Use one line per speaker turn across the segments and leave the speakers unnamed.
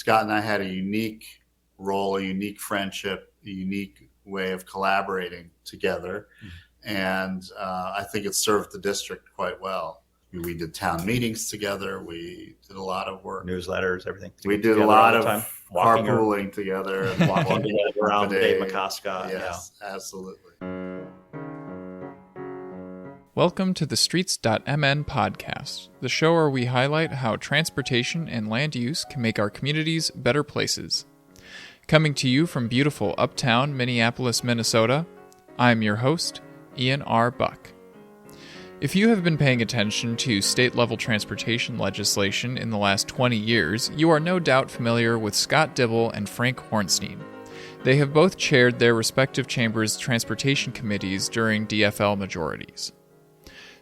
Scott and I had a unique role, a unique friendship, a unique way of collaborating together. And I think it served the district quite well. We did town meetings together. We did a lot of work.
Newsletters, everything.
We did a lot of carpooling together and walking
around Dave McCoska.
Yes, absolutely.
Welcome to the Streets.mn podcast, the show where we highlight how transportation and land use can make our communities better places. Coming to you from beautiful uptown Minneapolis, Minnesota, I'm your host, Ian R. Buck. If you have been paying attention to state-level transportation legislation in the last 20 years, you are no doubt familiar with Scott Dibble and Frank Hornstein. They have both chaired their respective chambers' transportation committees during DFL majorities.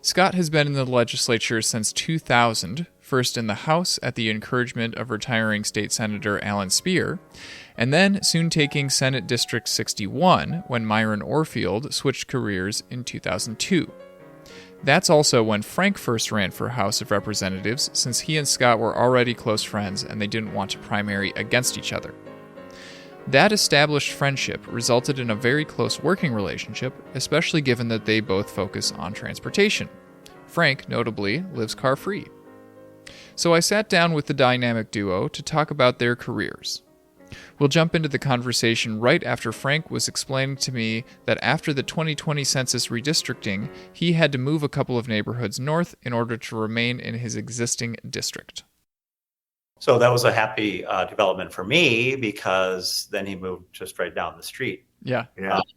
Scott has been in the legislature since 2000, first in the House at the encouragement of retiring State Senator Alan Speer, and then soon taking Senate District 61 when Myron Orfield switched careers in 2002. That's also when Frank first ran for House of Representatives, since he and Scott were already close friends and they didn't want to primary against each other. That established friendship resulted in a very close working relationship, especially given that they both focus on transportation. Frank, notably, lives car-free. So I sat down with the dynamic duo to talk about their careers. We'll jump into the conversation right after Frank was explaining to me that after the 2020 census redistricting, he had to move a couple of neighborhoods north in order to remain in his existing district.
So that was a happy development for me, because then he moved just right down the street.
Yeah.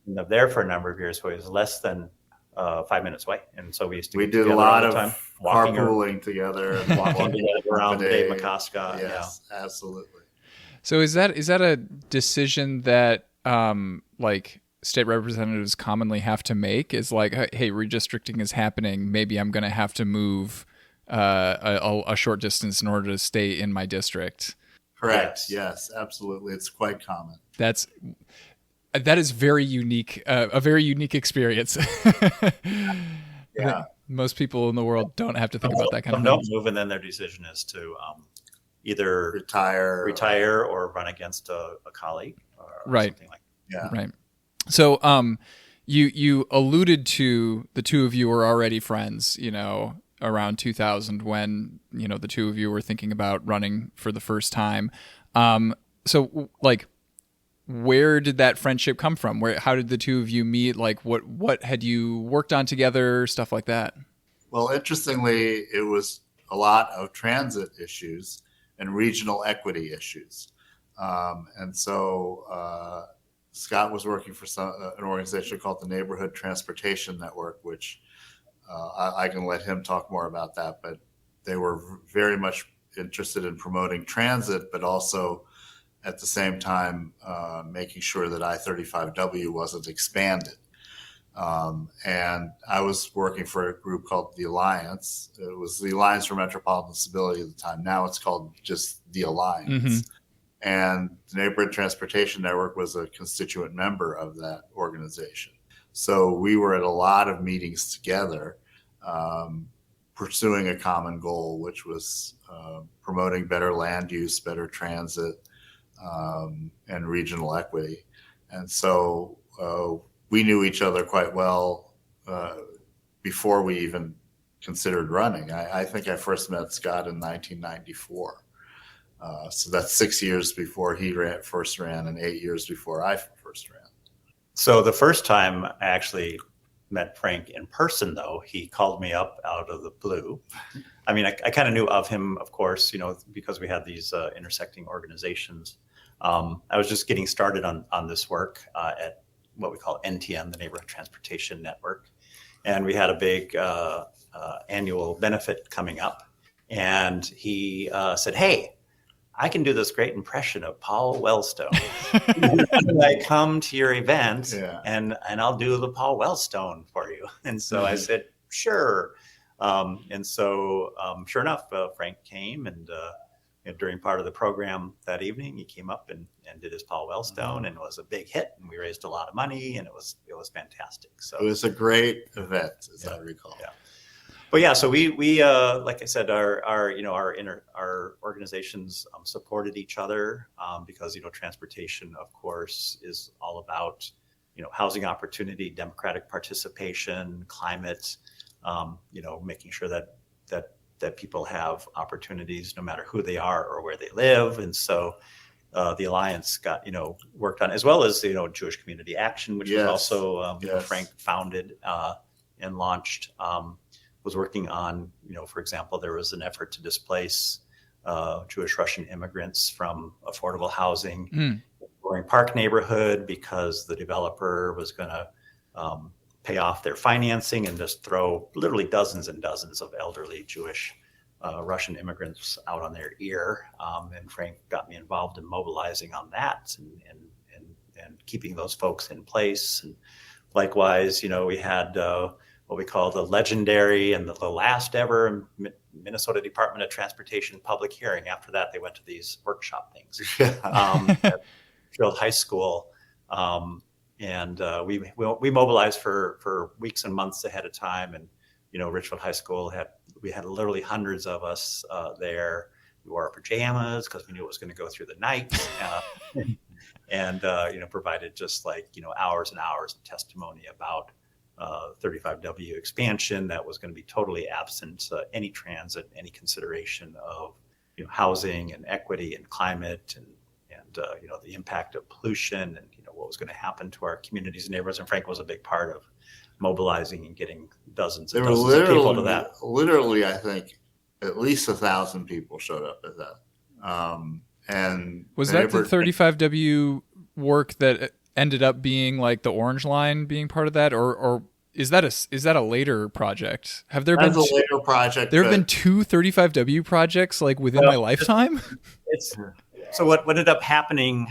Lived there for a number of years, so he was less than 5 minutes away. And so we
did a lot of carpooling together and walking
around Dave McCoska.
Yes, absolutely.
So is that a decision that state representatives commonly have to make? Is like, hey, redistricting is happening. Maybe I'm going to have to move a short distance in order to stay in my district.
Correct. Yes, absolutely. It's quite common.
That is very unique. A very unique experience.
Yeah.
Most people in the world don't have to think about that kind of thing.
Don't move, and then their decision is to either retire or run against a colleague or something like that.
Yeah. Right. So you alluded to the two of you were already friends, around 2000 when, the two of you were thinking about running for the first time. So where did that friendship come from? How did the two of you meet? What had you worked on together? Stuff like that.
Well, interestingly, it was a lot of transit issues and regional equity issues. And so Scott was working for an organization called the Neighborhood Transportation Network, which I can let him talk more about that, but they were very much interested in promoting transit, but also at the same time making sure that I-35W wasn't expanded. And I was working for a group called the Alliance. It was the Alliance for Metropolitan Stability at the time. Now it's called just the Alliance. Mm-hmm. And the Neighborhood Transportation Network was a constituent member of that organization. So we were at a lot of meetings together, pursuing a common goal, which was promoting better land use, better transit, and regional equity. And so we knew each other quite well before we even considered running. I think I first met Scott in 1994. So that's 6 years before he first ran and 8 years before I first ran.
So the first time I actually met Frank in person, though, he called me up out of the blue. I mean, I kind of knew of him, of course, because we had these intersecting organizations. I was just getting started on this work at what we call NTN, the Neighborhood Transportation Network. And we had a big annual benefit coming up. And he said, hey, I can do this great impression of Paul Wellstone. I come to your event and I'll do the Paul Wellstone for you. And so I said, sure. And so sure enough, Frank came and during part of the program that evening, he came up and did his Paul Wellstone, and it was a big hit, and we raised a lot of money, and it was fantastic. So
it was a great event, as I recall.
Yeah. But yeah, so we like I said, our organizations supported each other because transportation, of course, is all about housing opportunity, democratic participation, climate, making sure that people have opportunities no matter who they are or where they live, and so. The Alliance got, worked on, as well as, Jewish Community Action, which was also, Frank founded and launched, was working on, for example, there was an effort to displace Jewish Russian immigrants from affordable housing in Roaring Park neighborhood because the developer was going to pay off their financing and just throw literally dozens and dozens of elderly Jewish Russian immigrants out on their ear, and Frank got me involved in mobilizing on that and keeping those folks in place. And likewise, we had what we call the legendary and the last ever Minnesota Department of Transportation public hearing. After that, they went to these workshop things at Field High School, and we mobilized for weeks and months ahead of time. And Richfield High School we had literally hundreds of us there. We wore our pajamas because we knew it was going to go through the night, and provided just hours and hours of testimony about 35W expansion that was going to be totally absent any transit, any consideration of housing and equity and climate and the impact of pollution and what was going to happen to our communities and neighborhoods. And Frank was a big part of mobilizing and getting dozens and dozens of people to that.
Literally, I think at least 1,000 people showed up at that. And
was that the 35W work that ended up being like the Orange Line being part of that, or is that a later project? Have there been
a later project?
There have been 2 35W projects within my lifetime.
So what ended up happening?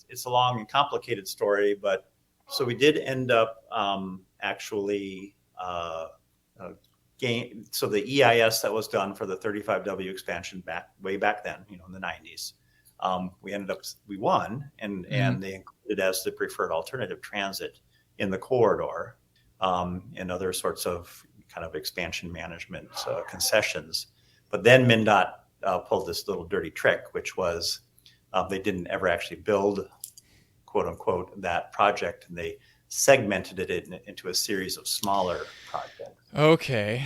It's a long and complicated story, but so we did end up actually so the EIS that was done for the 35W expansion way back then, in the 90s, we won, and they included as the preferred alternative transit in the corridor, and other sorts of kind of expansion management concessions. But then MnDOT pulled this little dirty trick, which was they didn't ever actually build, quote unquote, that project, and they segmented it into a series of smaller projects.
Okay.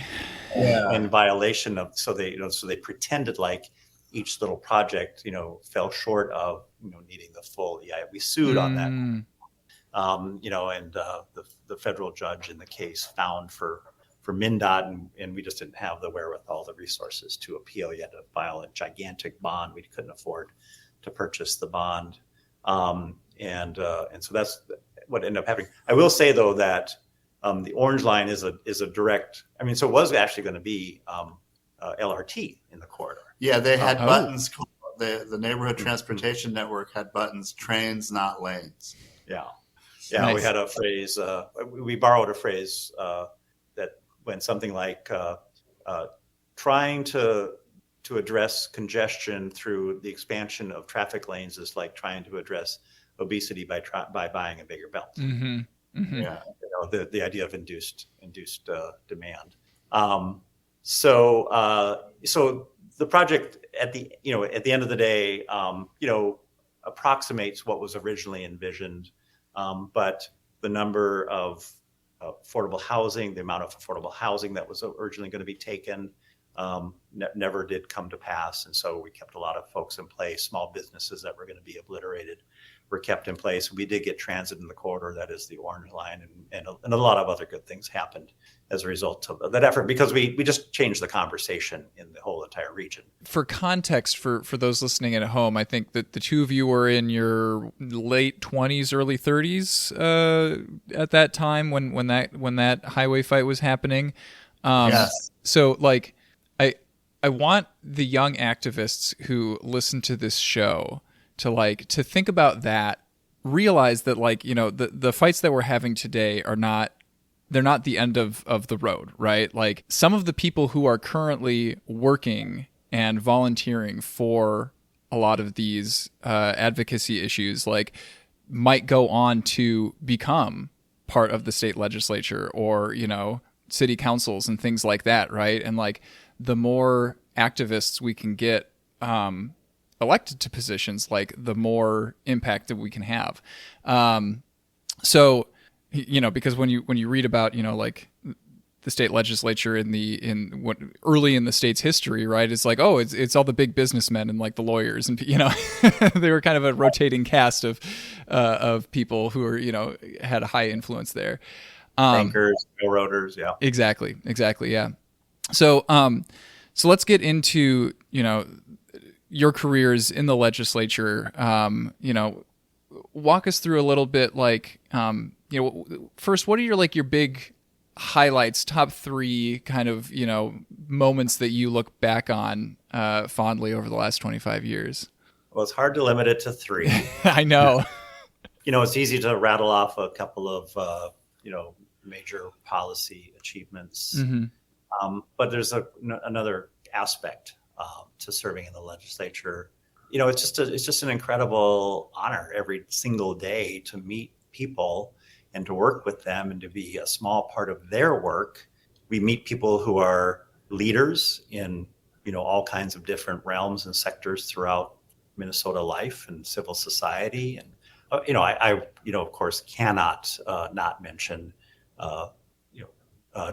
Yeah. In violation of, so they pretended like each little project, fell short of, needing the full EIS. We sued on that, and the federal judge in the case found for MnDOT, and we just didn't have the wherewithal, the resources to appeal. You had to file a gigantic bond. We couldn't afford to purchase the bond, and so that's what ended up happening. I will say though that the Orange Line is a direct. I mean, so it was actually going to be LRT in the corridor.
Yeah, they had buttons. The neighborhood transportation network had buttons: trains, not lanes.
Yeah.
Nice.
We had a phrase. We borrowed a phrase that went something like trying to address congestion through the expansion of traffic lanes is like trying to address obesity by buying a bigger belt.
Mm-hmm. Mm-hmm.
Yeah, the idea of induced demand. So the project at the end of the day, approximates what was originally envisioned, but the number of affordable housing, the amount of affordable housing that was originally going to be taken, never did come to pass. And so we kept a lot of folks in place. Small businesses that were going to be obliterated were kept in place. We did get transit in the corridor, that is the Orange Line, and a lot of other good things happened as a result of that effort, because we just changed the conversation in the whole entire region.
For context, for those listening at home, I think that the two of you were in your late 20s, early 30s at that time when that highway fight was happening.
Yes.
So I want the young activists who listen to this show to think about that, realize that the fights that we're having today they're not the end of the road, right? Like, some of the people who are currently working and volunteering for a lot of these advocacy issues might go on to become part of the state legislature, or city councils and things like that, right? And like the more activists we can get elected to positions, like the more impact that we can have. So, because when you read about, like the state legislature early in the state's history, right? It's like, oh, it's all the big businessmen and like the lawyers, and they were kind of a rotating cast of people who were, had a high influence there.
Bankers, railroaders, yeah.
Exactly, yeah. So let's get into, your careers in the legislature. Walk us through a little bit, like, first, what are your big highlights, top 3 kind of, moments that you look back on fondly over the last 25 years?
Well, it's hard to limit it to 3.
I know.
It's easy to rattle off a couple of, major policy achievements.
Mm-hmm.
But there's another aspect to serving in the legislature. It's just an incredible honor every single day to meet people and to work with them and to be a small part of their work. We meet people who are leaders in, all kinds of different realms and sectors throughout Minnesota life and civil society. And, I of course, cannot not mention,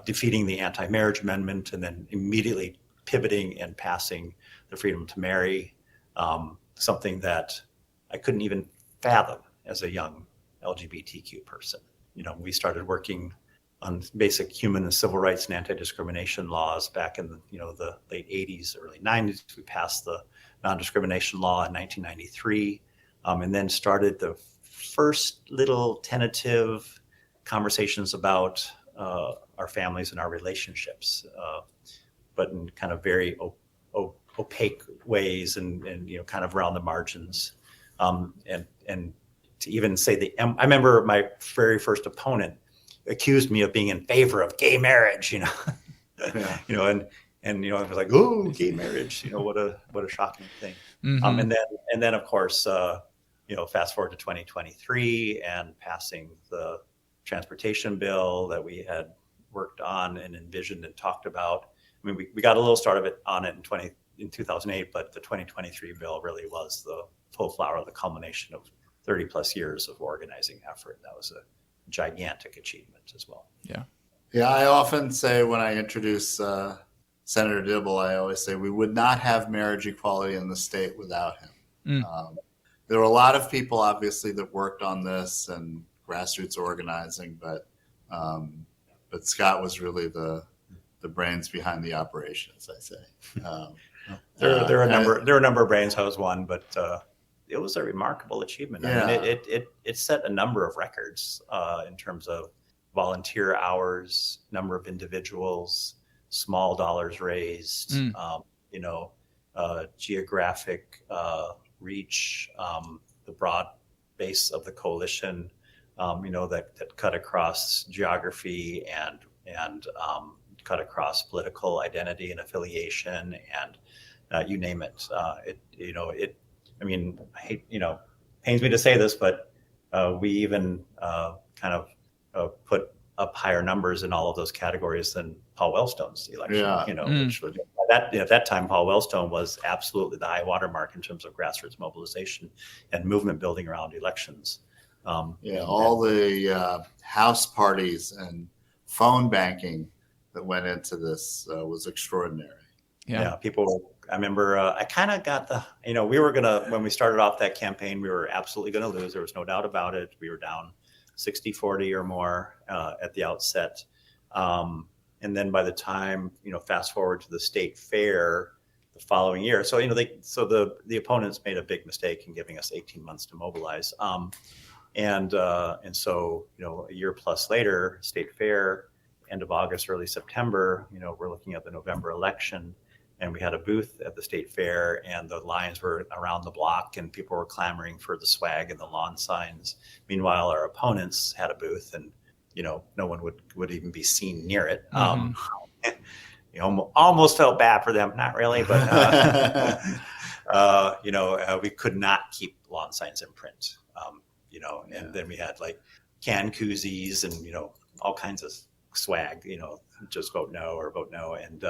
defeating the anti-marriage amendment and then immediately pivoting and passing the freedom to marry, something that I couldn't even fathom as a young LGBTQ person. We started working on basic human and civil rights and anti-discrimination laws back in the late 80s, early 90s. We passed the non-discrimination law in 1993, and then started the first little tentative conversations about our families and our relationships, but in kind of very opaque ways and kind of around the margins. And to even say I remember my very first opponent accused me of being in favor of gay marriage,
Yeah.
and I was like, oh, gay marriage, what a shocking thing.
Mm-hmm.
And then of course, fast forward to 2023 and passing the transportation bill that we had worked on and envisioned and talked about. I mean, we got a little start of it on it in 2008, but the 2023 bill really was the full flower, the culmination of 30 plus years of organizing effort. That was a gigantic achievement as well.
Yeah.
Yeah, I often say when I introduce Senator Dibble, I always say we would not have marriage equality in the state without him. There were a lot of people, obviously, that worked on this and grassroots organizing, but Scott was really the brains behind the operations, I say.
There are a number of brains. I was one, but it was a remarkable achievement.
Yeah.
I mean, it set a number of records in terms of volunteer hours, number of individuals, small dollars raised, geographic reach, the broad base of the coalition, that cut across geography and cut across political identity and affiliation and you name it. Pains me to say this, but we even kind of put up higher numbers in all of those categories than Paul Wellstone's election.
Yeah.
Which was at that time, Paul Wellstone was absolutely the high watermark in terms of grassroots mobilization and movement building around elections.
All the house parties and phone banking that went into this was extraordinary.
Yeah, people. I remember I kind of got we were when we started off that campaign, we were absolutely going to lose. There was no doubt about it. We were down 60-40 or more at the outset. And then by the time, fast forward to the state fair the following year. So, the opponents made a big mistake in giving us 18 months to mobilize. And so, a year plus later, state fair, end of August, early September, we're looking at the November election. And we had a booth at the state fair, and the lines were around the block, and people were clamoring for the swag and the lawn signs. Meanwhile, our opponents had a booth, and no one would even be seen near it. Almost felt bad for them, not really, but we could not keep lawn signs in print. And then we had like can koozies and all kinds of swag, just vote no or vote no. And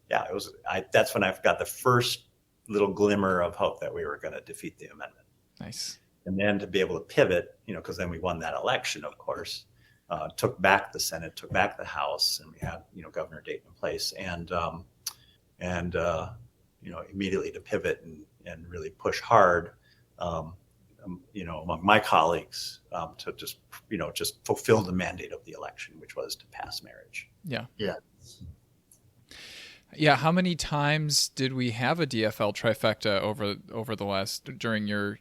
that's when I got the first little glimmer of hope that we were going to defeat the amendment.
Nice.
And then to be able to pivot, because then we won that election, of course, took back the Senate, took back the House, and we had, Governor Dayton in place, and immediately to pivot and really push hard, among my colleagues, to just fulfill the mandate of the election, which was to pass marriage.
Yeah.
Yeah.
Yeah. How many times did we have a DFL trifecta over the last during your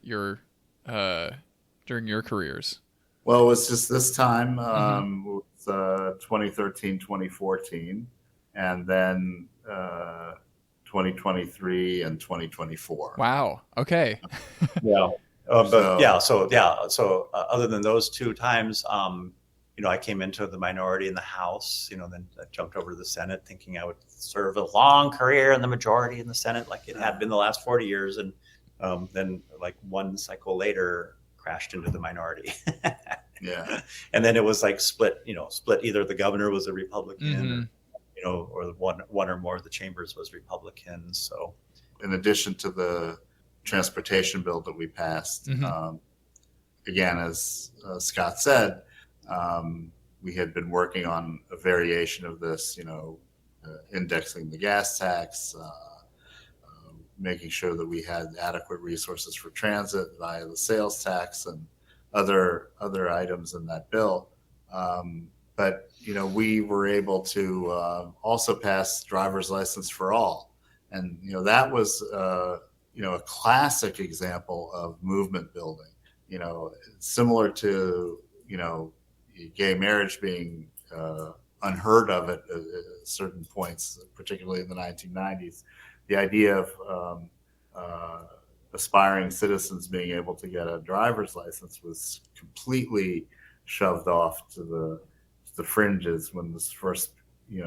careers?
Well, it was just this time, with 2013, 2014, and then 2023 and 2024.
Wow. Okay.
Yeah. So other than those two times, I came into the minority in the House, then I jumped over to the Senate thinking I would serve a long career in the majority in the Senate like it had been the last 40 years. And then like one cycle later crashed into the minority.
Yeah.
And then it was like split, either the governor was a Republican, or one or more of the chambers was Republican. So
in addition to the transportation bill that we passed, again, as Scott said, we had been working on a variation of this, indexing the gas tax, making sure that we had adequate resources for transit via the sales tax and other items in that bill. But we were able to also pass driver's license for all. And, that was, a classic example of movement building, similar to, gay marriage being unheard of at certain points, particularly in the 1990s. The idea of aspiring citizens being able to get a driver's license was completely shoved off to the fringes when this first,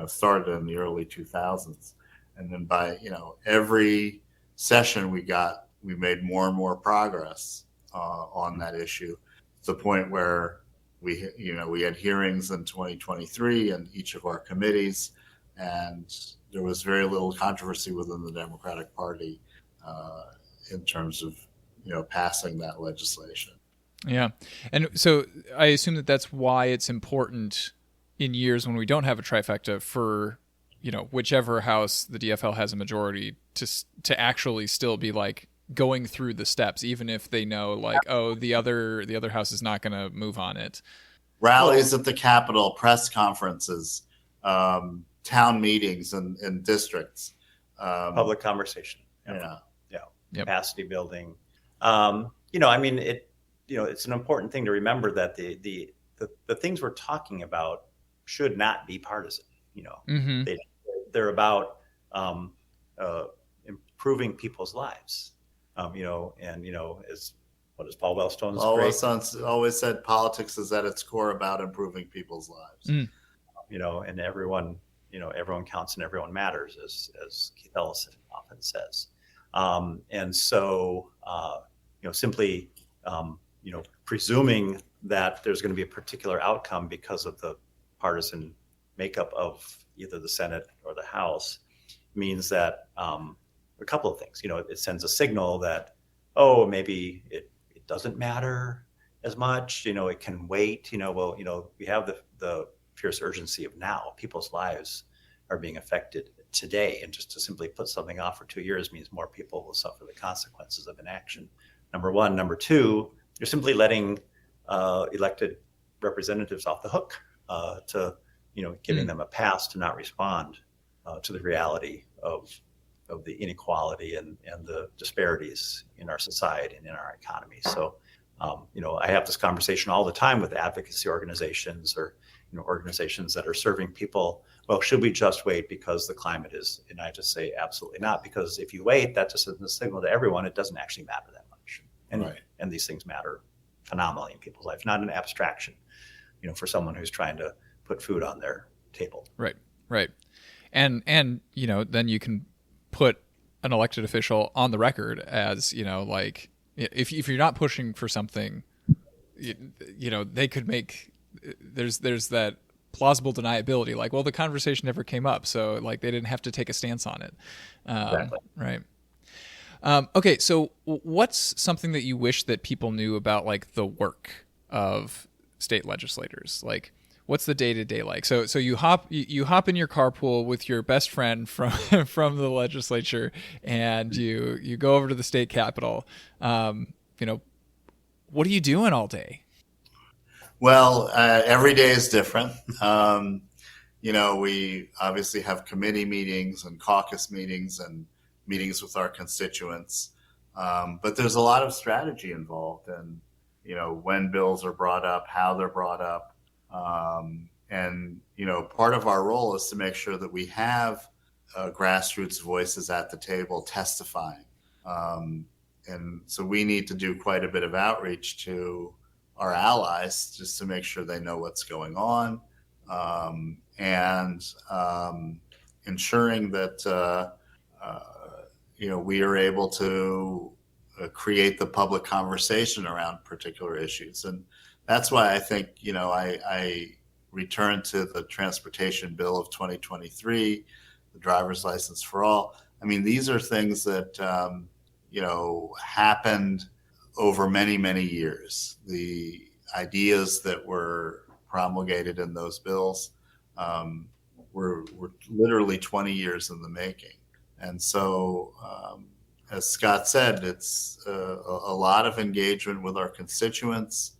started in the early 2000s. And then by, every session we made more and more progress on that issue, to the point where we had hearings in 2023 in each of our committees, and there was very little controversy within the Democratic Party in terms of, passing that legislation.
Yeah. And so I assume that that's why it's important in years when we don't have a trifecta for, whichever house the DFL has a majority to actually still be like going through the steps, even if they know like, oh, the other house is not going to move on it.
Rallies at the Capitol, press conferences, town meetings and districts,
public conversation.
Yeah.
Yep.
Capacity building. It's an important thing to remember that the things we're talking about should not be partisan. They're about improving people's lives. As what is Paul Wellstone's
always said, politics is at its core about improving people's lives.
And everyone counts and everyone matters, as Keith Ellison often says. And so, simply, presuming that there's going to be a particular outcome because of the partisan makeup of either the Senate or the House means that a couple of things. It sends a signal that, maybe it doesn't matter as much. It can wait. We have the fierce urgency of now. People's lives are being affected today, and just to simply put something off for 2 years means more people will suffer the consequences of inaction. Number one. Number two, you're simply letting elected representatives off the hook to giving them a pass to not respond to the reality of the inequality and the disparities in our society and in our economy. So I have this conversation all the time with advocacy organizations or organizations that are serving people. Well, should we just wait because the climate is? And I just say absolutely not, because if you wait, that just sends a signal to everyone. It doesn't actually matter that much, and these things matter phenomenally in people's lives, not an abstraction. For someone who's trying to put food on their table.
Right, and then you can put an elected official on the record as like if you're not pushing for something, they could make there's that plausible deniability, like, well, the conversation never came up, so like they didn't have to take a stance on it.
Exactly.
Right. Okay, so what's something that you wish that people knew about like the work of state legislators? Like, what's the day-to-day like? So you hop in your carpool with your best friend from from the legislature, and you go over to the state capitol. What are you doing all day?
Well, every day is different. We obviously have committee meetings and caucus meetings and meetings with our constituents. But there's a lot of strategy involved in, when bills are brought up, how they're brought up. Part of our role is to make sure that we have grassroots voices at the table testifying. And so we need to do quite a bit of outreach to our allies just to make sure they know what's going on, and ensuring that we are able to create the public conversation around particular issues. And that's why I think I returned to the transportation bill of 2023, the driver's license for all. I mean, these are things that happened over many, many years. The ideas that were promulgated in those bills were literally 20 years in the making. And so, as Scott said, it's a lot of engagement with our constituents,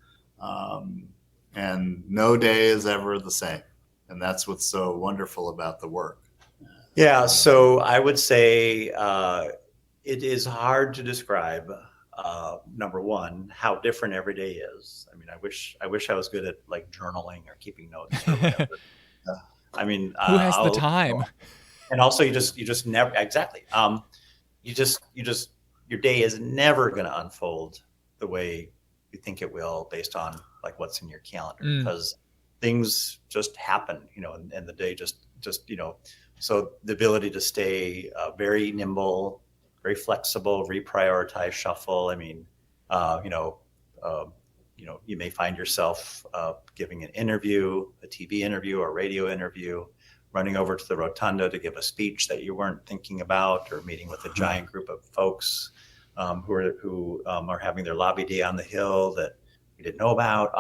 and no day is ever the same. And that's what's so wonderful about the work.
Yeah, so I would say it is hard to describe, number one, how different every day is. I mean, I wish I was good at like journaling or keeping notes or whatever. I mean,
who has the time?
And also, you just never exactly. Your day is never going to unfold the way you think it will based on like what's in your calendar, because things just happen, and the day just. So the ability to stay very nimble, very flexible, reprioritize, shuffle. I mean, you may find yourself giving an interview, a TV interview or radio interview, running over to the rotunda to give a speech that you weren't thinking about, or meeting with a giant group of folks who are having their lobby day on the Hill that you didn't know about.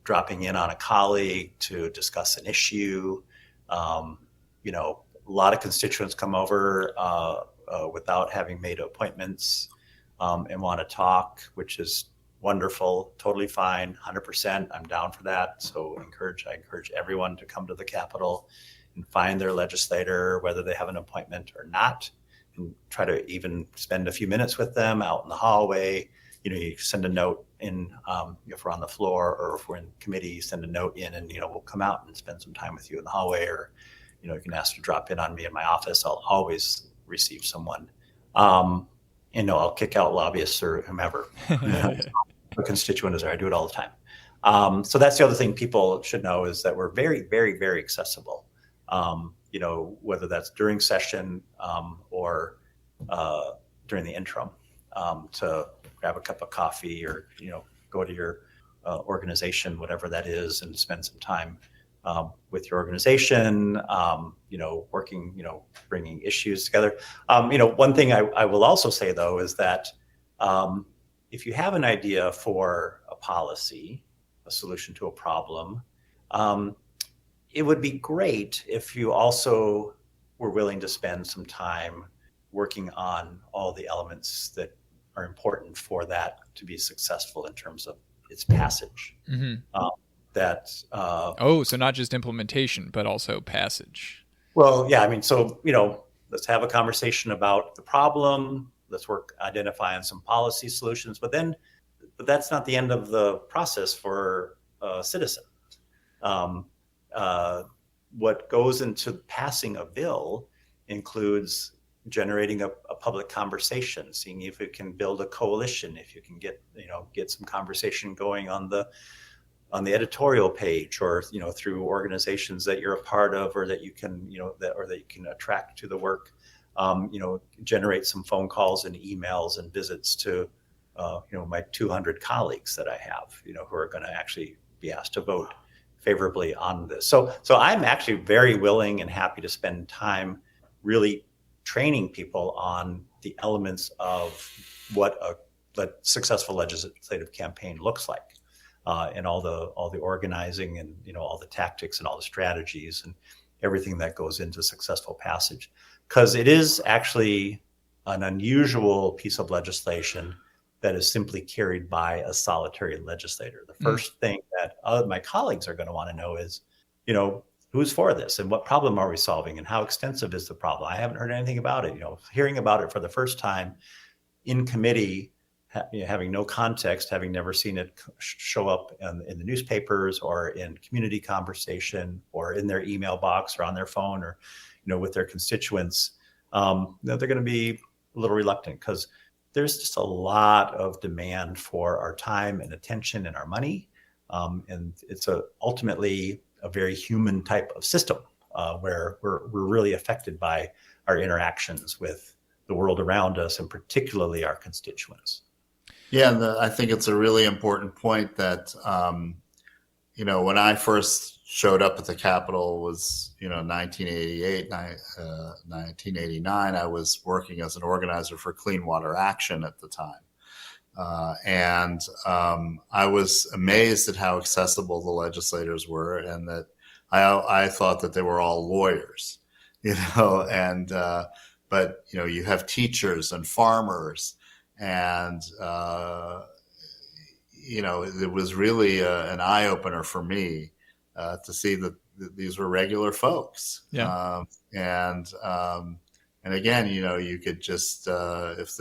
Dropping in on a colleague to discuss an issue. A lot of constituents come over without having made appointments and want to talk, which is wonderful, totally fine, 100%. I'm down for that. So I encourage everyone to come to the Capitol and find their legislator, whether they have an appointment or not, and try to even spend a few minutes with them out in the hallway. You send a note in, if we're on the floor, or if we're in committee, send a note in, and we'll come out and spend some time with you in the hallway, or you can ask to drop in on me in my office. I'll always receive someone. I'll kick out lobbyists or whomever. A constituent is there. I do it all the time. So that's the other thing people should know, is that we're very, very, very accessible. Whether that's during session or during the interim, to grab a cup of coffee, or go to your organization, whatever that is, and spend some time with your organization. Working, bringing issues together. One thing I will also say though is that if you have an idea for a policy, a solution to a problem, it would be great if you also were willing to spend some time working on all the elements that are important for that to be successful in terms of its passage.
Mm-hmm.
So
not just implementation, but also passage.
Well, yeah, I mean, so, let's have a conversation about the problem. Let's identify on some policy solutions, but that's not the end of the process for a citizen. What goes into passing a bill includes generating a public conversation, seeing if it can build a coalition, if you can get some conversation going on the editorial page, or through organizations that you're a part of, or that you can that you can attract to the work. Generate some phone calls and emails and visits to my 200 colleagues that I have, who are going to actually be asked to vote favorably on this. So I'm actually very willing and happy to spend time really training people on the elements of what a successful legislative campaign looks like, and all the organizing and all the tactics and all the strategies and everything that goes into successful passage, because it is actually an unusual piece of legislation that is simply carried by a solitary legislator. The first thing that my colleagues are going to want to know is, who's for this and what problem are we solving and how extensive is the problem? I haven't heard anything about it. Hearing about it for the first time in committee, having no context, having never seen it show up in the newspapers or in community conversation or in their email box or on their phone or, with their constituents, they're going to be a little reluctant because there's just a lot of demand for our time and attention and our money. And it's ultimately a very human type of system where we're really affected by our interactions with the world around us and particularly our constituents.
Yeah, and I think it's a really important point that, when I first showed up at the Capitol was, 1988, 1989, I was working as an organizer for Clean Water Action at the time. And I was amazed at how accessible the legislators were, and that I thought that they were all lawyers, but you have teachers and farmers, and it was really an eye opener for me to see that these were regular folks.
Yeah.
And again, you could just if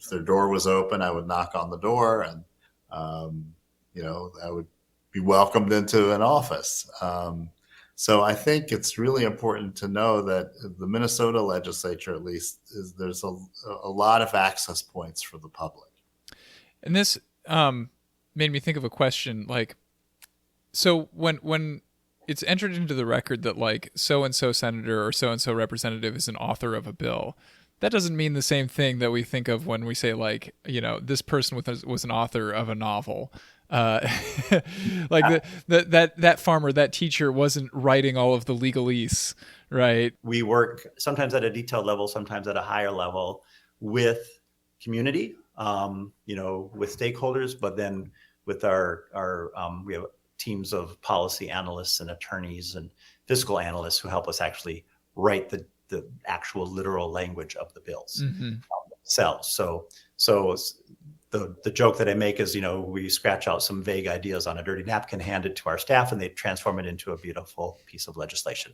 their door was open, I would knock on the door, and I would be welcomed into an office. So I think it's really important to know that the Minnesota legislature, at least, there's a lot of access points for the public.
And this made me think of a question, so when it's entered into the record that so-and-so senator or so-and-so representative is an author of a bill, that doesn't mean the same thing that we think of when we say this person was an author of a novel. That farmer, that teacher wasn't writing all of the legalese, right?
We work sometimes at a detailed level, sometimes at a higher level with community, with stakeholders, but then with our we have teams of policy analysts and attorneys and fiscal analysts who help us actually write the actual literal language of the bills themselves. So the joke that I make is, we scratch out some vague ideas on a dirty napkin, hand it to our staff, and they transform it into a beautiful piece of legislation.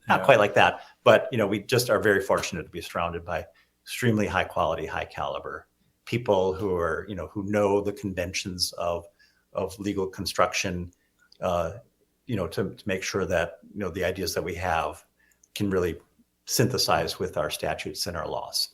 Not quite like that, but we just are very fortunate to be surrounded by extremely high quality, high caliber people who are, who know the conventions of legal construction, to make sure that the ideas that we have can really synthesize with our statutes and our laws.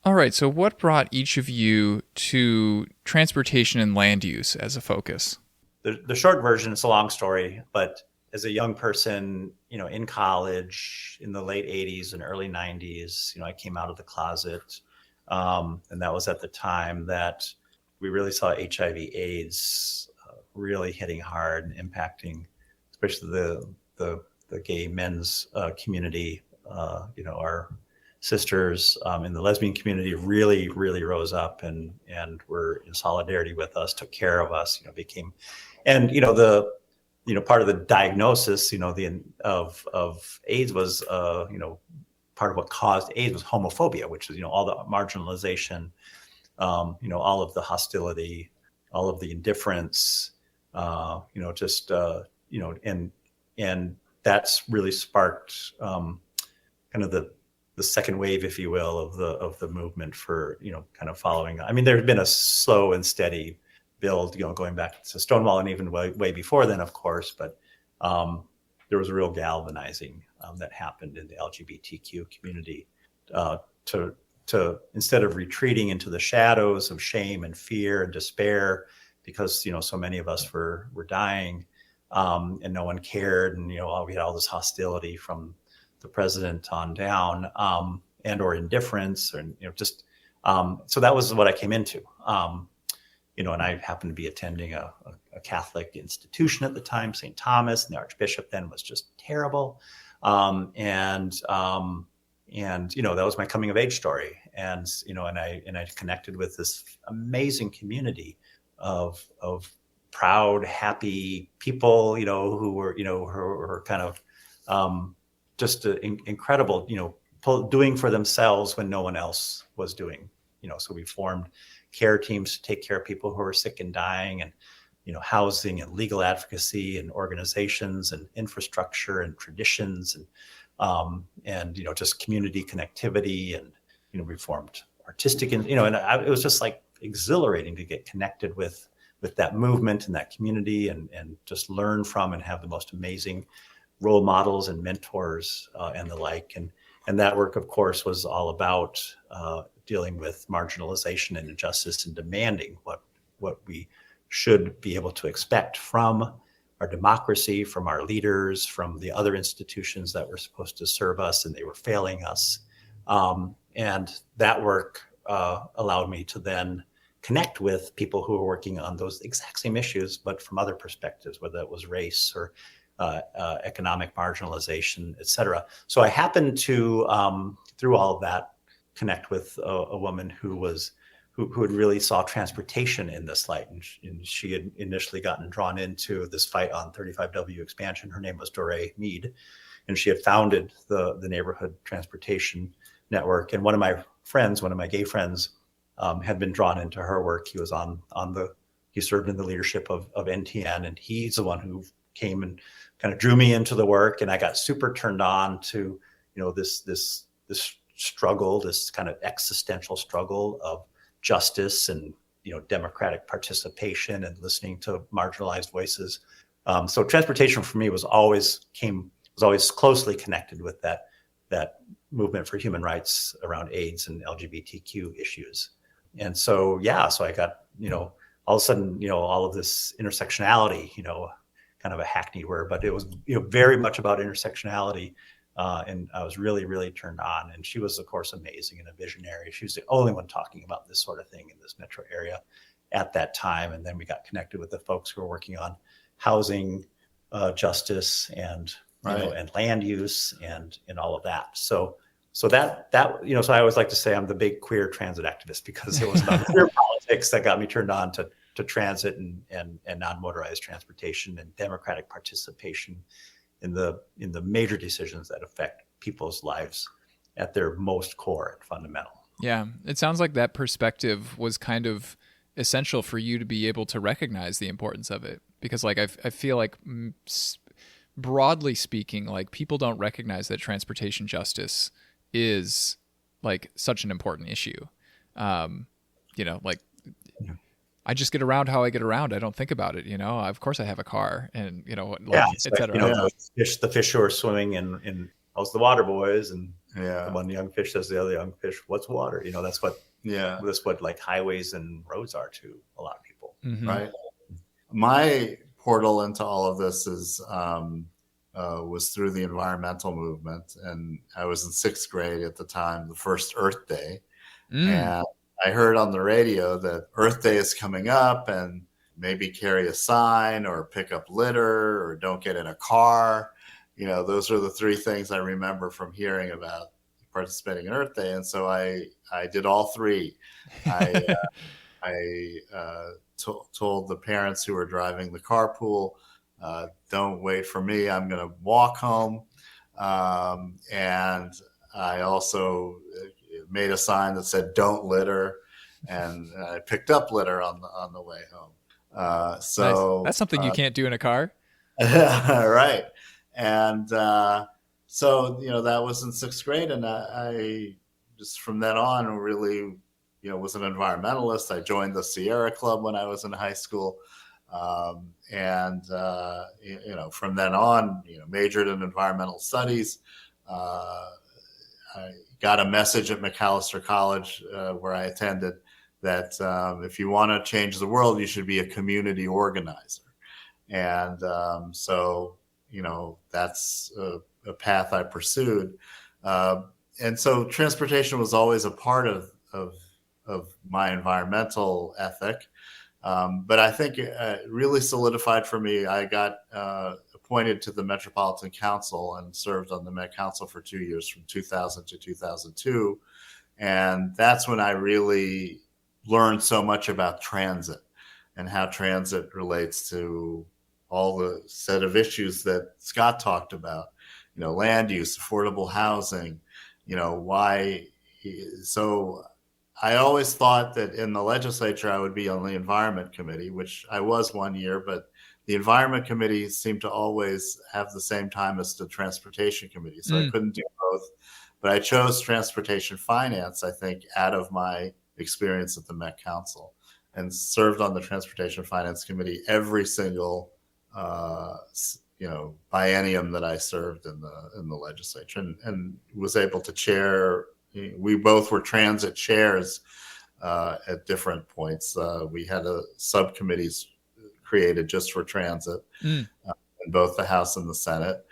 All right. So what brought each of you to transportation and land use as a focus?
The short version, it's a long story, but as a young person, in college in the late 80s and early 90s, I came out of the closet. And that was at the time that we really saw HIV/AIDS really hitting hard and impacting, especially the gay men's community. Our sisters in the lesbian community really, really rose up and were in solidarity with us, took care of us, became, and, part of the diagnosis, of AIDS was, part of what caused AIDS was homophobia, which is, all the marginalization, all of the hostility, all of the indifference, and that's really sparked kind of the second wave, if you will, of the movement for, kind of following. I mean, there's been a slow and steady build, going back to Stonewall and even way before then, of course, but there was a real galvanizing that happened in the LGBTQ community to instead of retreating into the shadows of shame and fear and despair, because, so many of us were dying and no one cared. And, we had all this hostility from the president on down, and or indifference, and just So that was what I came into. And I happened to be attending a Catholic institution at the time, St. Thomas, and the Archbishop then was just terrible. And that was my coming of age story. And I connected with this amazing community of proud, happy people, who were kind of just incredible, doing for themselves when no one else was doing. So we formed care teams to take care of people who are sick and dying, and housing and legal advocacy and organizations and infrastructure and traditions and just community connectivity, and we formed artistic and it was just like exhilarating to get connected with that movement and that community and just learn from and have the most amazing role models and mentors and the like. And that work, of course, was all about dealing with marginalization and injustice and demanding what we should be able to expect from our democracy, from our leaders, from the other institutions that were supposed to serve us, and they were failing us. And that work allowed me to then connect with people who were working on those exact same issues, but from other perspectives, whether it was race or economic marginalization, et cetera. So I happened to, through all of that, connect with a woman who had really saw transportation in this light. And she had initially gotten drawn into this fight on 35W expansion. Her name was Doree Mead, and she had founded the neighborhood transportation network. And one of my gay friends had been drawn into her work. He was he served in the leadership of NTN, and he's the one who came and kind of drew me into the work. And I got super turned on to, this struggle, this kind of existential struggle of justice and, democratic participation and listening to marginalized voices. So transportation for me was always closely connected with that movement for human rights around AIDS and LGBTQ issues. And so, so I got, all of a sudden, all of this intersectionality, kind of a hackneyed word, but it was, very much about intersectionality. And I was really, really turned on. And she was, of course, amazing and a visionary. She was the only one talking about this sort of thing in this metro area at that time. And then we got connected with the folks who were working on housing justice and, and land use and all of that. So that so I always like to say I'm the big queer transit activist, because it was about queer politics that got me turned on to transit and non-motorized transportation and democratic participation in the major decisions that affect people's lives at their most core and fundamental.
Yeah, it sounds like that perspective was kind of essential for you to be able to recognize the importance of it, because I feel like broadly speaking, people don't recognize that transportation justice is such an important issue. I just get around how I get around. I don't think about it. Of course I have a car and, et cetera.
The fish who are swimming in how's the water, boys? And one young fish says to the other young fish, what's water? That's what highways and roads are to a lot of people.
Mm-hmm.
Right. My portal into all of this was through the environmental movement. And I was in 6th grade at the time, the first Earth Day. And I heard on the radio that Earth Day is coming up, and maybe carry a sign or pick up litter or don't get in a car. Those are the 3 things I remember from hearing about participating in Earth Day. And so I did all 3. I told the parents who were driving the carpool, don't wait for me, I'm going to walk home. And I also made a sign that said "Don't litter," and I picked up litter on the way home. So
nice. That's something you can't do in a car,
right? And so that was in 6th grade, and I just from then on really was an environmentalist. I joined the Sierra Club when I was in high school, and from then on majored in environmental studies. I got a message at McAllister College where I attended that if you want to change the world, you should be a community organizer. And so, that's a path I pursued. And so transportation was always a part of my environmental ethic. But I think it really solidified for me. I got appointed to the Metropolitan Council and served on the Met Council for 2 years, from 2000 to 2002. And that's when I really learned so much about transit and how transit relates to all the set of issues that Scott talked about, land use, affordable housing, why. So I always thought that in the legislature, I would be on the Environment Committee, which I was 1 year, but the Environment Committee seemed to always have the same time as the Transportation Committee. So I couldn't do both. But I chose Transportation Finance, I think, out of my experience at the Met Council, and served on the Transportation Finance Committee every single biennium that I served in the legislature, and was able to chair. We both were transit chairs at different points. We had subcommittees created just for transit in both the House and the Senate,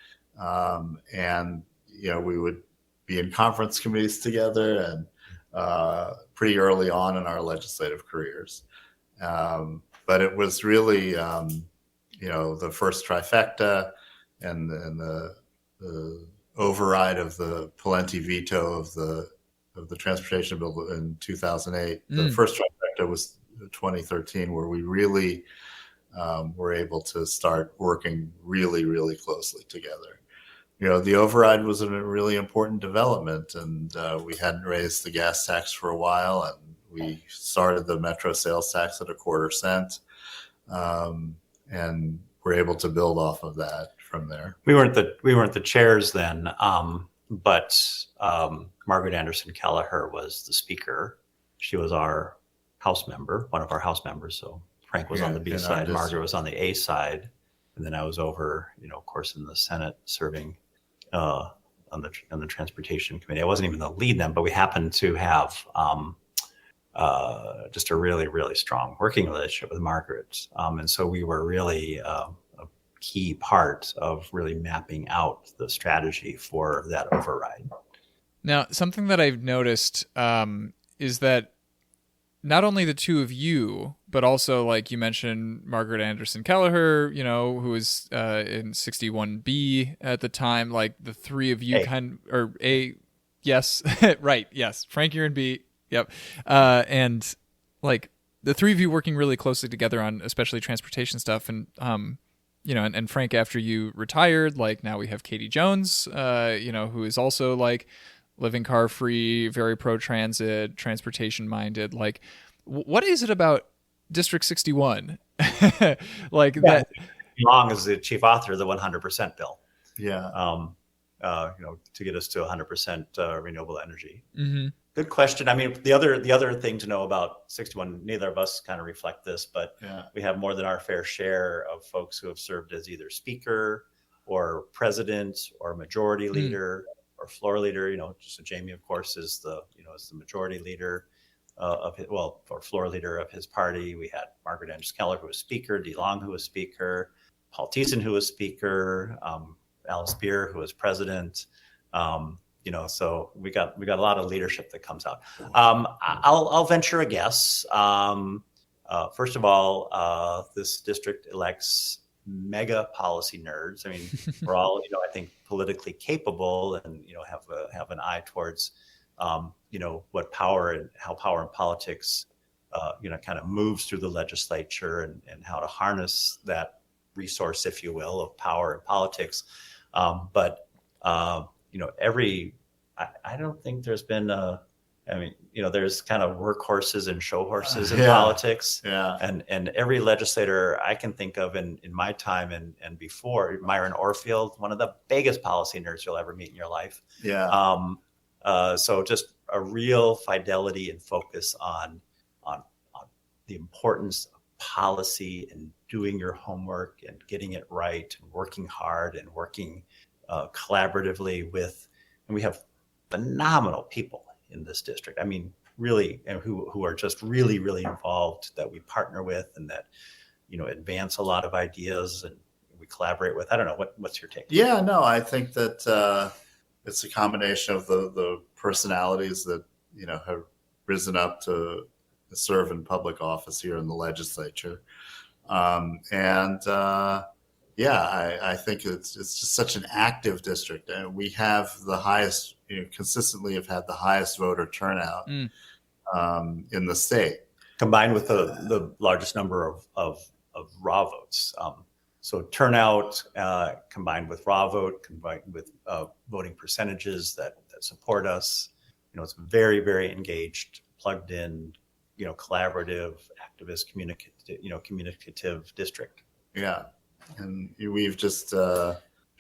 and we would be in conference committees together, and pretty early on in our legislative careers. But it was really the first trifecta, and the override of the Pawlenty veto of the transportation bill in 2008. The first trifecta was 2013, where we really were able to start working really, really closely together. The override was a really important development, and we hadn't raised the gas tax for a while, and we started the Metro sales tax at 1/4 cent, and we're able to build off of that from there.
We weren't the chairs then, but Margaret Anderson Kelleher was the speaker. She was our House member, one of our House members. So Frank was on the B side, Margaret was on the A side, and then I was over, of course, in the Senate serving on the Transportation Committee. I wasn't even the lead then, but we happened to have just a really, really strong working relationship with Margaret, and so we were really a key part of really mapping out the strategy for that override.
Now, something that I've noticed is that not only the two of you, but also, like you mentioned, Margaret Anderson Kelleher, who was in 61B at the time, like the three of you yes, right, yes, Frank, you're in B, yep, and like the three of you working really closely together on especially transportation stuff, and and Frank, after you retired, like now we have Katie Jones, who is also like living car free, very pro transit, transportation minded. Like, what is it about District 61? Like that.
Long as the chief author of the 100% bill.
Yeah.
To get us to 100% renewable energy.
Mm-hmm.
Good question. I mean, the other thing to know about 61, neither of us kind of reflect this, but we have more than our fair share of folks who have served as either speaker or president or majority leader or floor leader. So Jamie, of course, is the majority leader or floor leader of his party. We had Margaret Anderson Kelleher, who was speaker, Dee Long, who was speaker, Paul Thiessen, who was speaker, Alice Beer, who was president. So we got a lot of leadership that comes out. I'll venture a guess. First of all, this district elects mega policy nerds. I mean, we're all, I think, politically capable, and have an eye towards, what power and how power and politics, kind of moves through the legislature, and how to harness that resource, if you will, of power and politics. But I don't think there's been there's kind of workhorses and show horses in politics. Yeah. And every legislator I can think of in my time and before, Myron Orfield, one of the biggest policy nerds you'll ever meet in your life.
Yeah.
So just a real fidelity and focus on the importance of policy and doing your homework and getting it right and working hard and working collaboratively with, and we have phenomenal people in this district. I mean, really, and who are just really, really involved, that we partner with, and that, advance a lot of ideas and we collaborate with. I don't know, what's your take?
Yeah, no, I think that it's a combination of the personalities that, have risen up to serve in public office here in the legislature. I think it's just such an active district, and we have the highest, consistently have had the highest voter turnout in the state,
combined with the largest number of raw votes. So turnout combined with raw vote, combined with voting percentages that support us. It's very, very engaged, plugged in, collaborative, activist, communicative district.
Yeah. And we've just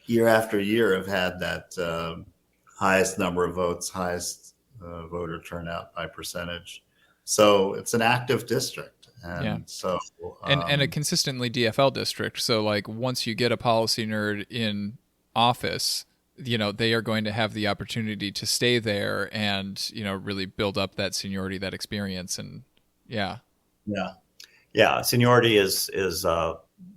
year after year have had that highest number of votes, highest voter turnout by percentage. So it's an active district. And so
and a consistently DFL district. So like once you get a policy nerd in office, they are going to have the opportunity to stay there and, really build up that seniority, that experience. And
seniority is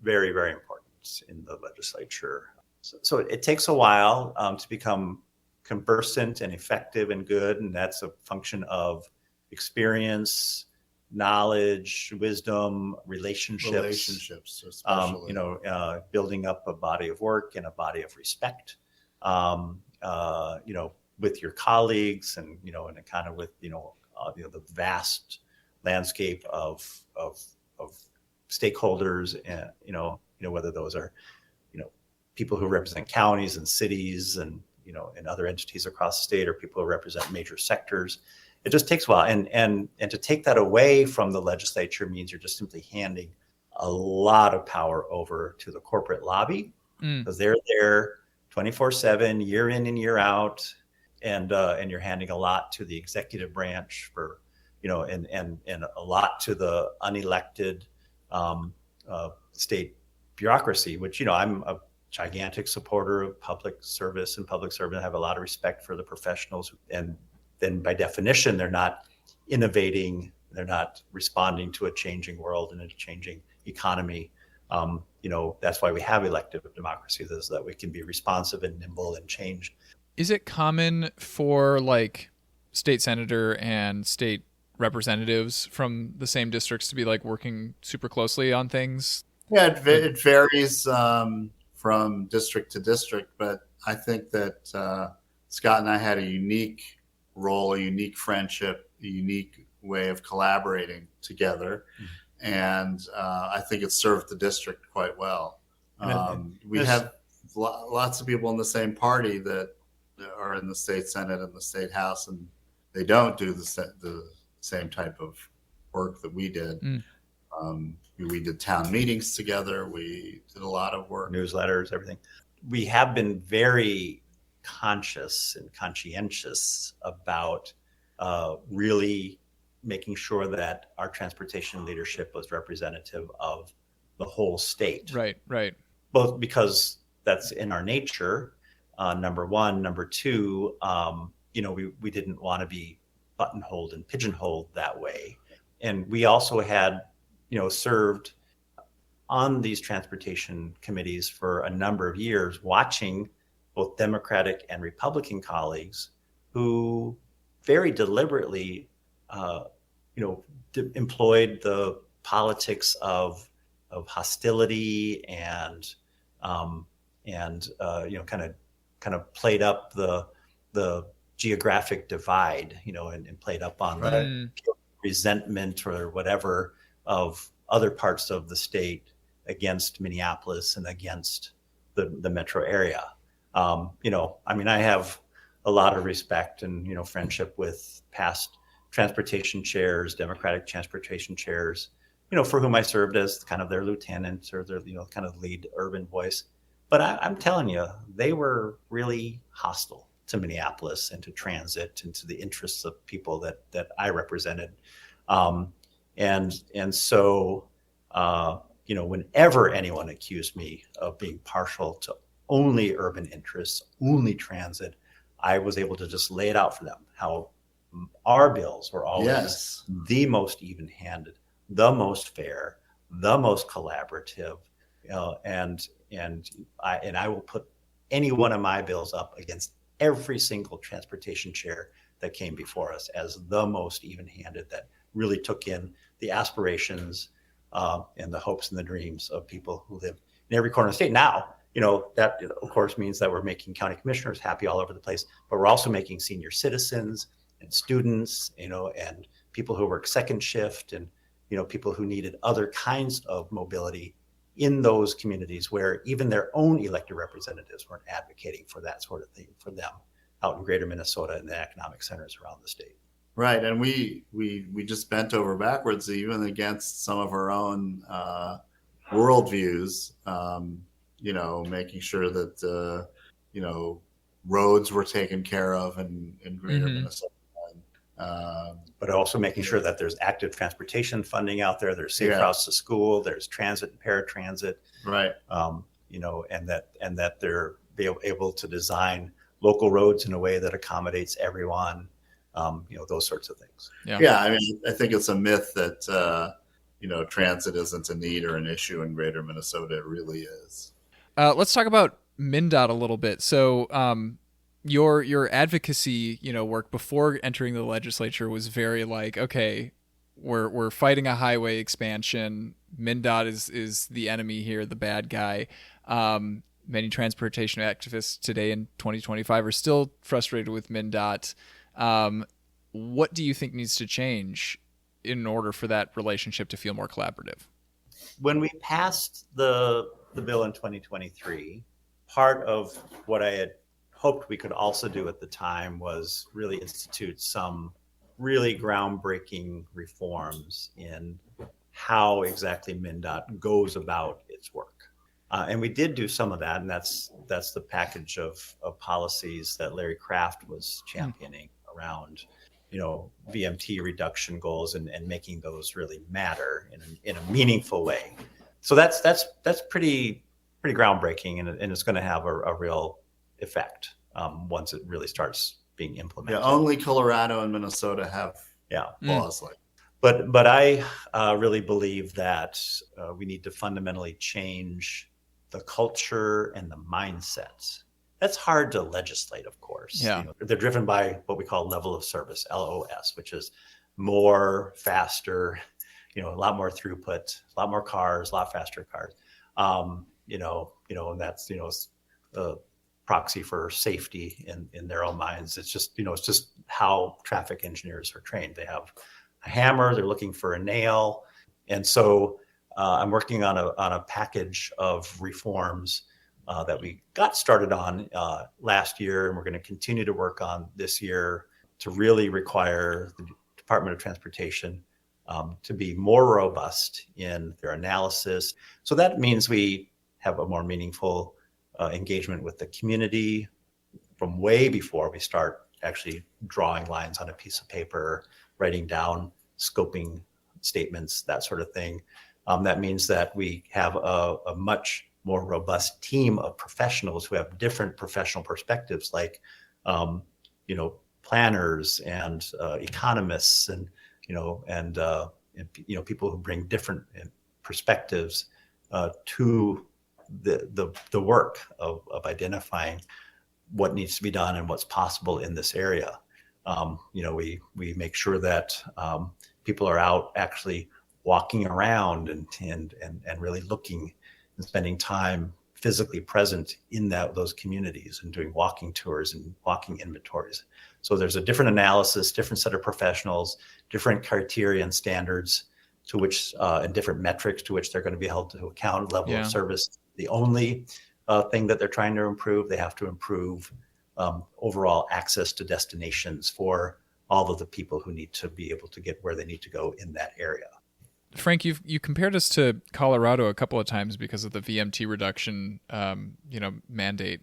very, very important in the legislature. So it takes a while to become conversant and effective and good. And that's a function of experience, knowledge, wisdom, relationships,
especially.
Building up a body of work and a body of respect, with your colleagues and, and kind of with, the vast landscape of stakeholders and, whether those are, people who represent counties and cities and, and other entities across the state, or people who represent major sectors. It just takes a while. And to take that away from the legislature means you're just simply handing a lot of power over to the corporate lobby, because they're there 24/7, year in and year out. And you're handing a lot to the executive branch for, and a lot to the unelected state bureaucracy, which, I'm a gigantic supporter of public service and public servant. I have a lot of respect for the professionals. And then by definition, they're not innovating. They're not responding to a changing world and a changing economy. That's why we have elective democracy, so that we can be responsive and nimble and change.
Is it common for like state senator and state representatives from the same districts to be like working super closely on things?
Yeah, it varies from district to district, but I think that Scott and I had a unique role, a unique friendship, a unique way of collaborating together. And I think it served the district quite well. We have lots of people in the same party that are in the state Senate and the state House, and they don't do the same type of work that we did. We did town meetings together. We did a lot of work.
Newsletters, everything. We have been very conscious and conscientious about really making sure that our transportation leadership was representative of the whole state.
Right.
Both because that's in our nature, number one. Number two, we didn't want to be buttonholed and pigeonholed that way. And we also had, served on these transportation committees for a number of years, watching both Democratic and Republican colleagues who very deliberately, employed the politics of hostility and kind of played up the geographic divide, and played up on the resentment or whatever of other parts of the state against Minneapolis and against the metro area. I have a lot of respect and, friendship with past transportation chairs, Democratic transportation chairs, for whom I served as kind of their lieutenant or their, kind of lead urban voice. But I'm telling you, they were really hostile to Minneapolis and to transit and to the interests of people that I represented. So, whenever anyone accused me of being partial to only urban interests, only transit, I was able to just lay it out for them, how our bills were always the most even-handed, the most fair, the most collaborative, and I will put any one of my bills up against every single transportation chair that came before us as the most even-handed, that really took in the aspirations and the hopes and the dreams of people who live in every corner of the state. Now, that of course means that we're making county commissioners happy all over the place, but we're also making senior citizens and students, and people who work second shift, and people who needed other kinds of mobility in those communities where even their own elected representatives weren't advocating for that sort of thing for them out in greater Minnesota and the economic centers around the state.
Right. And we just bent over backwards even against some of our own worldviews, making sure that, roads were taken care of in greater Minnesota.
But also making sure that there's active transportation funding out there. There's safe routes to school. There's transit and paratransit.
Right.
And that they're able to design local roads in a way that accommodates everyone. Those sorts of things.
Yeah. I mean, I think it's a myth that transit isn't a need or an issue in greater Minnesota. It really is.
Let's talk about MnDOT a little bit. So, your advocacy, work before entering the legislature was very like, okay, we're fighting a highway expansion. MnDOT is the enemy here, the bad guy. Many transportation activists today in 2025 are still frustrated with MnDOT. What do you think needs to change in order for that relationship to feel more collaborative?
When we passed the bill in 2023, part of what I had hoped we could also do at the time was really institute some really groundbreaking reforms in how exactly MnDOT goes about its work. And we did do some of that, and that's the package of policies that Larry Kraft was championing around, VMT reduction goals and making those really matter in a meaningful way. So that's pretty groundbreaking, and it's going to have a real effect once it really starts being implemented.
Yeah, only Colorado and Minnesota have laws like.
But I really believe that we need to fundamentally change the culture and the mindset. That's hard to legislate, of course.
Yeah.
They're driven by what we call level of service, LOS, which is more, faster, a lot more throughput, a lot more cars, a lot faster cars. And that's, the proxy for safety in their own minds. It's just, it's just how traffic engineers are trained. They have a hammer, they're looking for a nail. And so I'm working on a package of reforms that we got started on last year, and we're going to continue to work on this year to really require the Department of Transportation to be more robust in their analysis. So that means we have a more meaningful engagement with the community from way before we start actually drawing lines on a piece of paper, writing down scoping statements, that sort of thing. That means that we have a much more robust team of professionals who have different professional perspectives, like, planners and economists and people who bring different perspectives to the work of identifying what needs to be done and what's possible in this area. We make sure that people are out actually walking around and really looking and spending time physically present in those communities and doing walking tours and walking inventories. So there's a different analysis, different set of professionals, different criteria and standards to which and different metrics to which they're going to be held to account. Level of service, the only thing that they're trying to improve. They have to improve overall access to destinations for all of the people who need to be able to get where they need to go in that area.
Frank, you compared us to Colorado a couple of times because of the VMT reduction, mandate.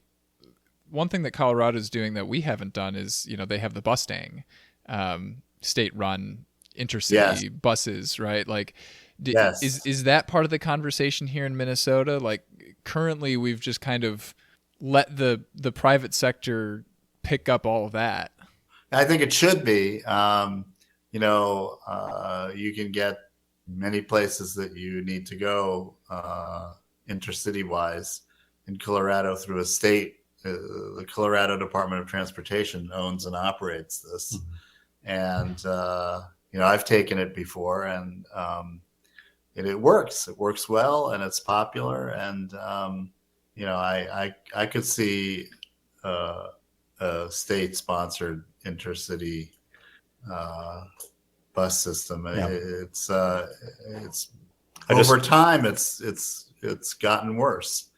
One thing that Colorado is doing that we haven't done is, they have the Bustang, state-run intercity buses, right? Like, is that part of the conversation here in Minnesota? Like, currently, we've just kind of let the private sector pick up all of that.
I think it should be. You can get many places that you need to go intercity wise in Colorado through a state the Colorado Department of Transportation owns and operates this. And, I've taken it before, and it works. It works well, and it's popular. And, I could see a state-sponsored intercity bus system.
Yeah.
It's over time, it's gotten worse.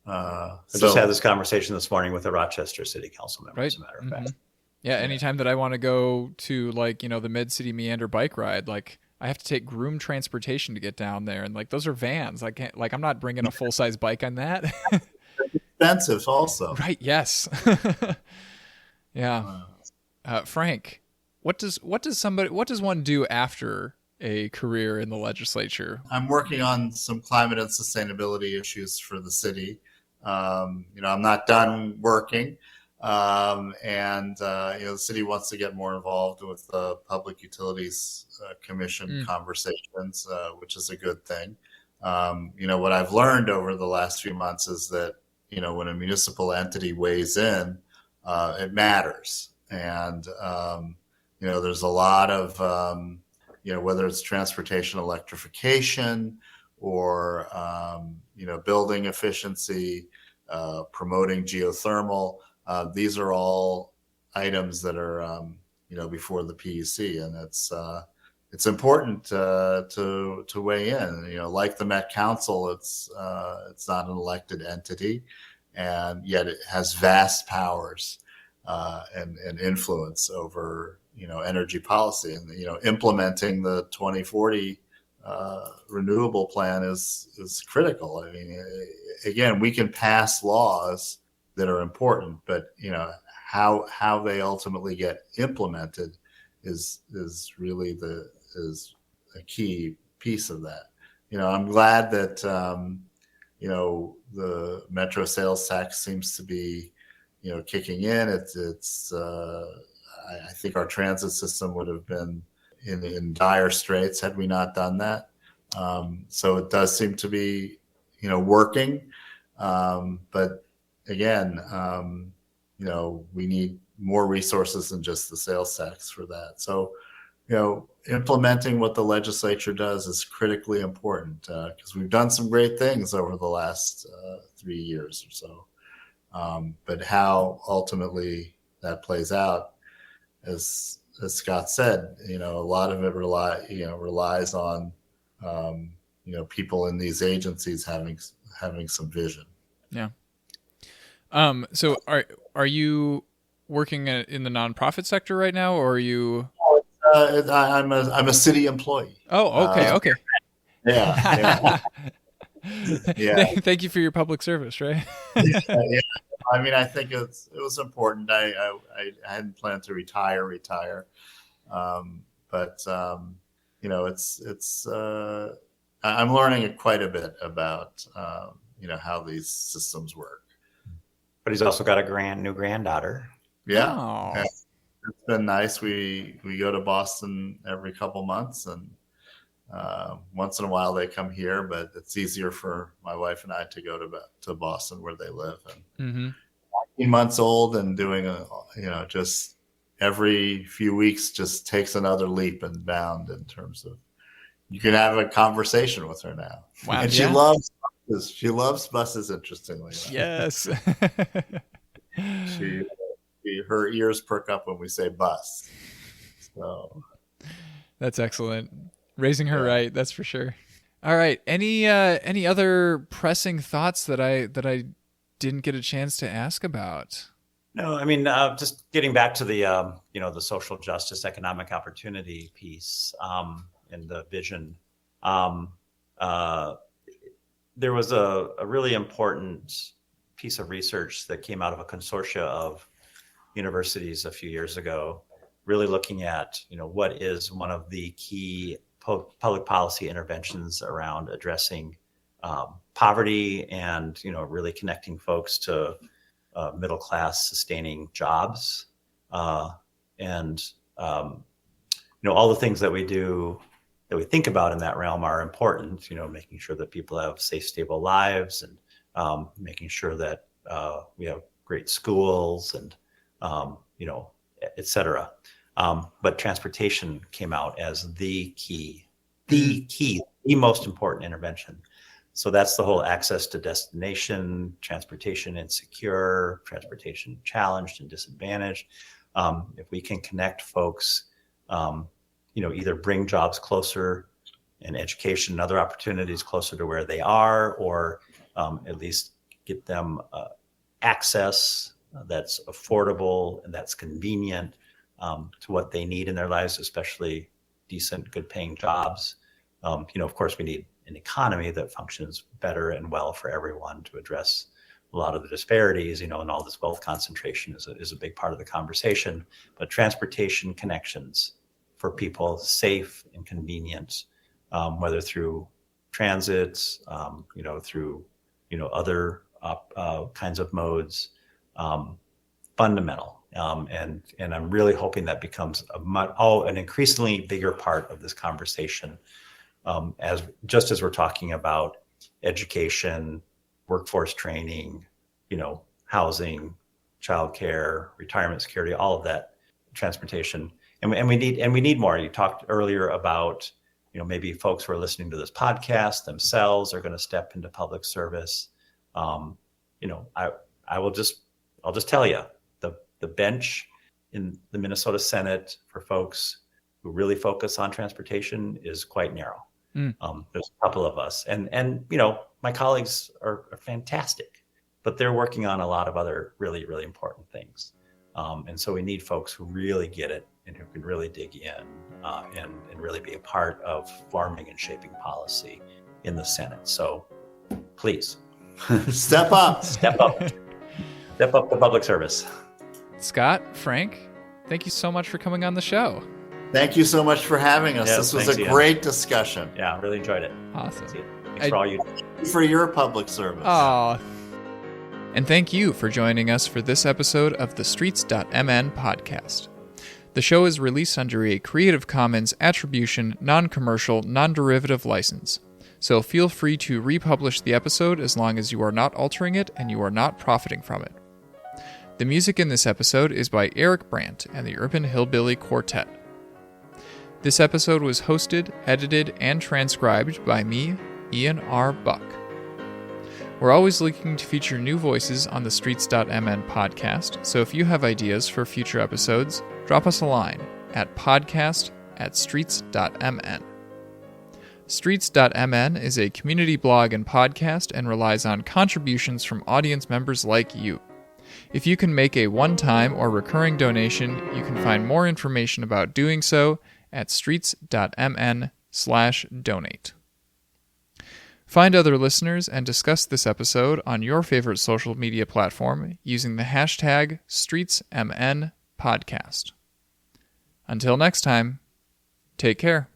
I just had this conversation this morning with a Rochester City Council member, as a matter of fact.
Yeah, anytime that I want to go to the Mid-City Meander bike ride, I have to take Groom Transportation to get down there, and those are vans. I can't I'm not bringing a full-size bike on that.
Expensive also.
Right, yes. Yeah. Frank, what does one do after a career in the legislature?
I'm working on some climate and sustainability issues for the city. I'm not done working. The city wants to get more involved with the Public Utilities Commission conversations, which is a good thing. What I've learned over the last few months is that, when a municipal entity weighs in, it matters. And, there's a lot of, whether it's transportation electrification or, building efficiency, promoting geothermal. These are all items that are, before the PUC, and it's important to weigh in. Like the Met Council, it's not an elected entity, and yet it has vast powers and influence over energy policy, and implementing the 2040 renewable plan is critical. I mean, again, we can pass laws that are important, but how they ultimately get implemented is really is a key piece of that. I'm glad that the Metro sales tax seems to be kicking in. I think our transit system would have been in dire straits had we not done that. So it does seem to be working, but again, we need more resources than just the sales tax for that. So, implementing what the legislature does is critically important because we've done some great things over the last 3 years or so. But how ultimately that plays out, as Scott said, a lot of it relies on people in these agencies having some vision.
Yeah. So are you working in the nonprofit sector right now, or are you?
I'm a city employee.
Oh, okay, okay.
Yeah.
Thank you for your public service, right?
Yeah. I mean, I think it was important. I hadn't planned to retire, but it's I'm learning quite a bit about how these systems work.
But he's also got a new granddaughter.
Yeah.
Oh.
Yeah. It's been nice. We go to Boston every couple months, and once in a while they come here, but it's easier for my wife and I to go to Boston where they live. And 19 months old and doing just every few weeks just takes another leap and bound in terms of you can have a conversation with her now.
Wow.
And she loves buses. She loves buses, interestingly enough.
Yes.
Her ears perk up when we say bus. So
that's excellent. Raising her right, that's for sure. All right. Any other pressing thoughts that I didn't get a chance to ask about?
No, I mean, just getting back to the the social justice, economic opportunity piece and the vision. There was a really important piece of research that came out of a consortia of universities a few years ago, really looking at, what is one of the key public policy interventions around addressing poverty and, really connecting folks to middle class sustaining jobs. All the things that we do that we think about in that realm are important, making sure that people have safe, stable lives and making sure that we have great schools and, et cetera. But transportation came out as the most important intervention. So that's the whole access to destination, transportation insecure, transportation challenged and disadvantaged. If we can connect folks, either bring jobs closer and education and other opportunities closer to where they are, or at least get them access that's affordable and that's convenient to what they need in their lives, especially decent, good paying jobs. Of course, we need an economy that functions better and well for everyone to address a lot of the disparities, and all this wealth concentration is a big part of the conversation. But transportation connections for people, safe and convenient, whether through transits, through, other kinds of modes, fundamental. And I'm really hoping that becomes an increasingly bigger part of this conversation, as we're talking about education, workforce training, housing, childcare, retirement security, all of that, transportation, and we need more. You talked earlier about, maybe folks who are listening to this podcast themselves are going to step into public service. I'll just tell you, the bench in the Minnesota Senate for folks who really focus on transportation is quite narrow. There's a couple of us, and my colleagues are fantastic, but they're working on a lot of other really, really important things. And so we need folks who really get it and who can really dig in and really be a part of forming and shaping policy in the Senate. So please
Step up.
step up to public service.
Scott, Frank, thank you so much for coming on the show.
Thank you so much for having us.
Yes,
this was
thanks,
a
Ian.
great discussion.
Yeah, really enjoyed it.
Awesome.
Thanks for all you do.
Thank you for your public service.
Aw. And thank you for joining us for this episode of the Streets.mn podcast. The show is released under a Creative Commons Attribution, Non-Commercial, Non-Derivative license. So feel free to republish the episode as long as you are not altering it and you are not profiting from it. The music in this episode is by Eric Brandt and the Urban Hillbilly Quartet. This episode was hosted, edited, and transcribed by me, Ian R. Buck. We're always looking to feature new voices on the Streets.mn podcast, so if you have ideas for future episodes, drop us a line at podcast@streets.mn. Streets.mn is a community blog and podcast and relies on contributions from audience members like you. If you can make a one-time or recurring donation, you can find more information about doing so at streets.mn/donate. Find other listeners and discuss this episode on your favorite social media platform using the hashtag StreetsMNPodcast. Until next time, take care.